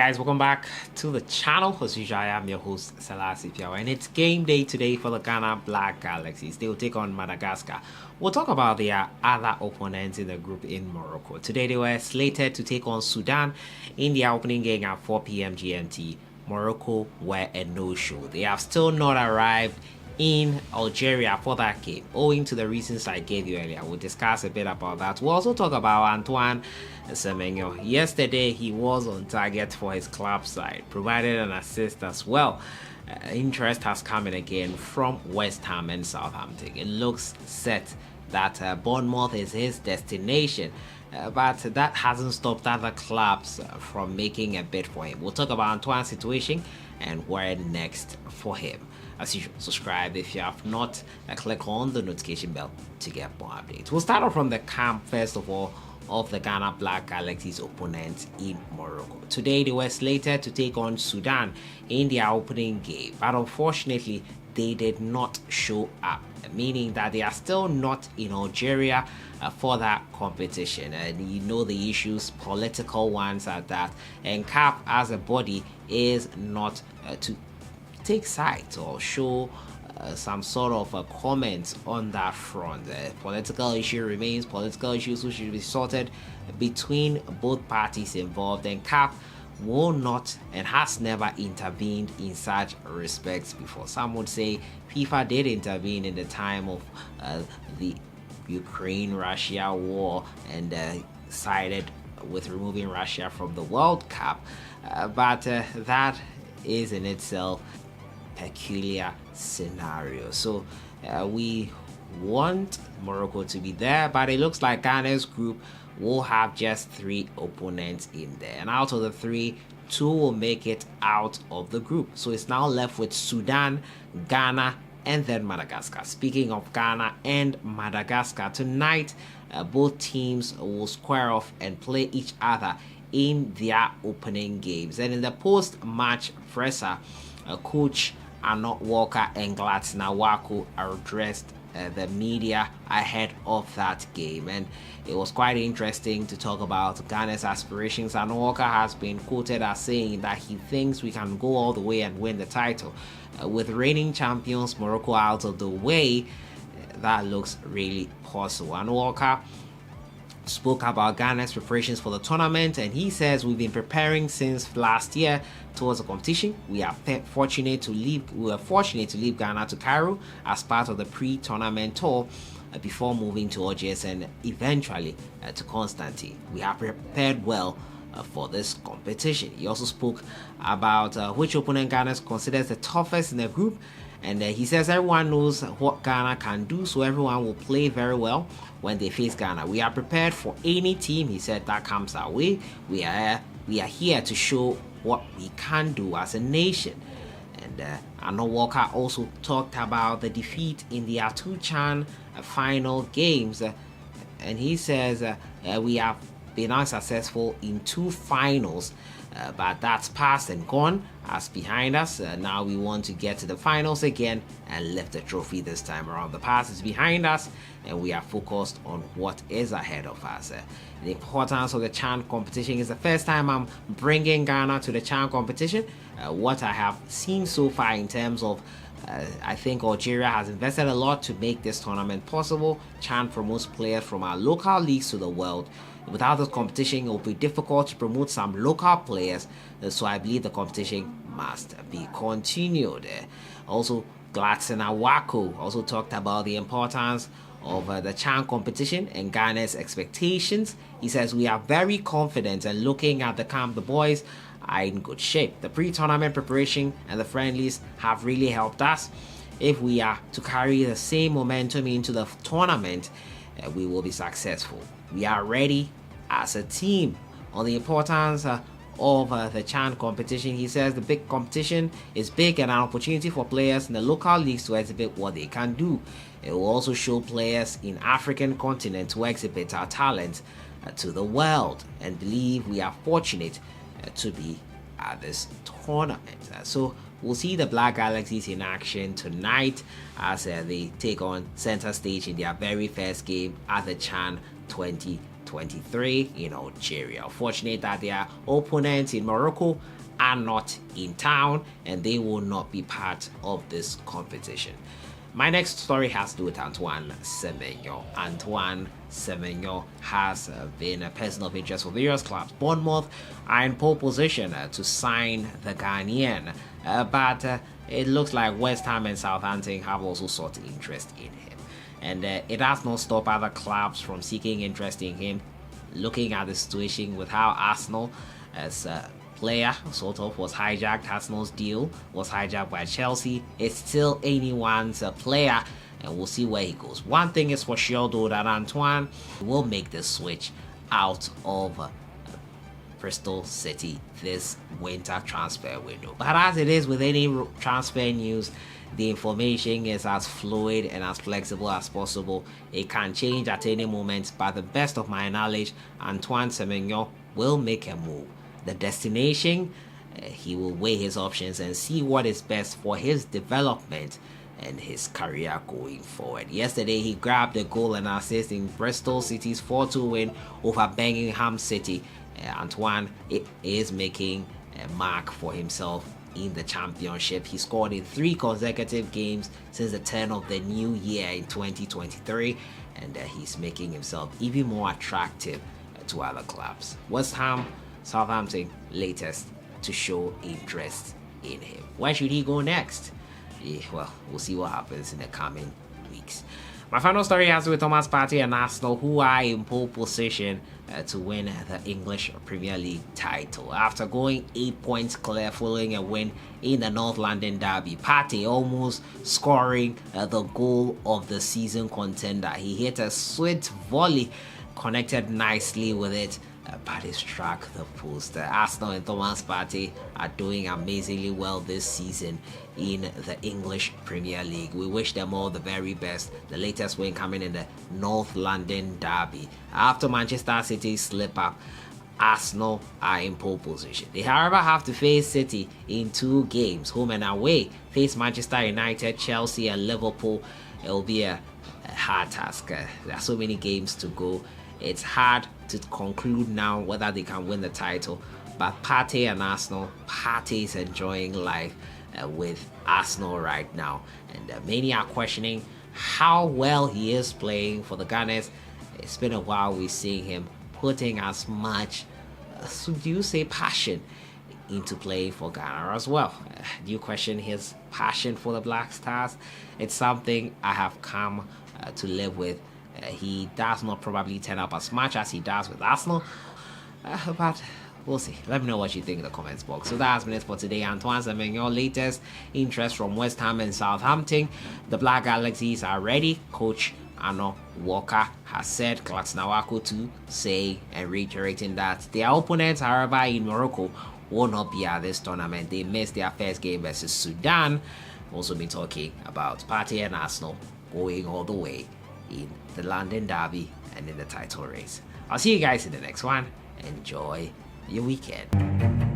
guys, welcome back to the channel. As usual, I am your host SELLSI, and it's game day today for the Ghana Black Galaxies. They will take on Madagascar. We'll talk about their other opponents in the group in Morocco. Today they were slated to take on Sudan in their opening game at 4 p.m. GMT. Morocco were a no-show. They have still not arrived in Algeria for that game, owing to the reasons I gave you earlier. We'll discuss a bit about that. We'll also talk about Antoine Griezmann. Yesterday he was on target for his club side, provided an assist as well. Interest has come in again from West Ham and Southampton. It looks set that Bournemouth is his destination. But that hasn't stopped other clubs from making a bid for him. We'll talk about Antoine's situation and where next for him. As usual, subscribe if you have not, click on the notification bell to get more updates. We'll start off from the camp first of all of the Ghana Black Galaxies opponents in Morocco. Today they were slated to take on Sudan in their opening game, but unfortunately they did not show up, meaning that they are still not in Algeria for that competition. And you know the issues, political ones at that, and CAF as a body is not to take sides or show some sort of comments on that front. Political issue remains political issues which should be sorted between both parties involved, and CAF will not and has never intervened in such respects before. Some would say FIFA did intervene in the time of the Ukraine-Russia war and sided with removing Russia from the World Cup, but that is in itself peculiar scenario. So we want Morocco to be there, but it looks like Ghana's group will have just 3 opponents in there, and out of the 3, 2 will make it out of the group. So it's now left with Sudan, Ghana, and then Madagascar. Speaking of Ghana and Madagascar, tonight both teams will square off and play each other in their opening games. And in the post-match presser, coach Arnold Walker and Gladys Nawaku addressed the media ahead of that game, and it was quite interesting to talk about Ghana's aspirations. And Walker has been quoted as saying that he thinks we can go all the way and win the title. With reigning champions Morocco out of the way, that looks really possible. And Walker spoke about Ghana's preparations for the tournament, and he says we've been preparing since last year towards the competition. We are fortunate to leave Ghana to Cairo as part of the pre-tournament tour before moving to Algiers and eventually to Constantine. We have prepared well for this competition. He also spoke about which opponent Ghana considers the toughest in the group, and he says everyone knows what Ghana can do, so everyone will play very well when they face Ghana. We are prepared for any team, he said, that comes our way. We are here to show what we can do as a nation. And Arnold Walker also talked about the defeat in the Atu-Chan final games, and he says we have been unsuccessful in 2 finals, but that's past and gone as behind us. Now we want to get to the finals again and lift the trophy this time around. The past is behind us and we are focused on what is ahead of us. The importance of the CHAN competition is the first time I'm bringing Ghana to the CHAN competition. What I have seen so far in terms of I think Algeria has invested a lot to make this tournament possible. CHAN promotes players from our local leagues to the world. Without this competition, it will be difficult to promote some local players, so I believe the competition must be continued. Also, Gladys Nawaku also talked about the importance of the CHAN competition and Ghana's expectations. He says we are very confident, and looking at the camp, the boys are in good shape. The pre-tournament preparation and the friendlies have really helped us. If we are to carry the same momentum into the tournament, we will be successful. We are ready as a team. On the importance of the CHAN competition, he says the big competition is big and an opportunity for players in the local leagues to exhibit what they can do. It will also show players in African continent to exhibit our talent to the world, and believe we are fortunate to be at this tournament. So we'll see the Black Galaxies in action tonight as they take on center stage in their very first game at the CHAN 2020. 2023 in Algeria. Fortunate that their opponents in Morocco are not in town and they will not be part of this competition. My next story has to do with Antoine Semenyo. Antoine Semenyo has been a person of interest for various clubs. Bournemouth are in pole position to sign the Ghanaian, but it looks like West Ham and Southampton have also sought interest in him. And it has not stopped other clubs from seeking interest in him. Looking at the situation with how Arsenal, as player sort of was hijacked, Arsenal's deal was hijacked by Chelsea. It's still anyone's player, and we'll see where he goes. One thing is for sure though, that Antoine will make the switch out of Bristol City this winter transfer window. But as it is with any transfer news, the information is as fluid and as flexible as possible. It can change at any moment. By the best of my knowledge, Antoine Semenyo will make a move. The destination, he will weigh his options and see what is best for his development and his career going forward. Yesterday, he grabbed a goal and assist in Bristol City's 4-2 win over Birmingham City. Antoine is making a mark for himself in the championship. He scored in 3 consecutive games since the turn of the new year in 2023, and he's making himself even more attractive to other clubs. West Ham, Southampton latest to show interest in him. Where should he go next? Well, we'll see what happens in the coming weeks. My final story has to do with Thomas Partey and Arsenal, who are in pole position to win the English Premier League title. After going 8 points clear following a win in the North London derby, Partey almost scoring the goal of the season contender. He hit a sweet volley, connected nicely with it, but it struck the post. Arsenal and Thomas Partey are doing amazingly well this season in the English Premier League. We wish them all the very best. The latest win coming in the North London derby. After Manchester City's slip up, Arsenal are in pole position. They, however, have to face City in 2 games, home and away. Face Manchester United, Chelsea, and Liverpool. It will be a hard task. There are so many games to go. It's hard to conclude now whether they can win the title. But Partey and Arsenal, Partey is enjoying life with Arsenal right now. And many are questioning how well he is playing for the Gunners. It's been a while we've seen him putting as much, do you say, passion into playing for Ghana as well. Do you question his passion for the Black Stars? It's something I have come to live with. He does not probably turn up as much as he does with Arsenal, but we'll see. Let me know what you think in the comments box. So that has been it for today. Antoine Semenyo, latest interest from West Ham and Southampton. The Black Galaxies are ready. Coach Arno Walker has said, Klatsnawako too, saying and reiterating that their opponents, however, in Morocco will not be at this tournament. They missed their first game versus Sudan. Also been talking about Partey and Arsenal going all the way in the London derby and in the title race. I'll see you guys in the next one. Enjoy your weekend.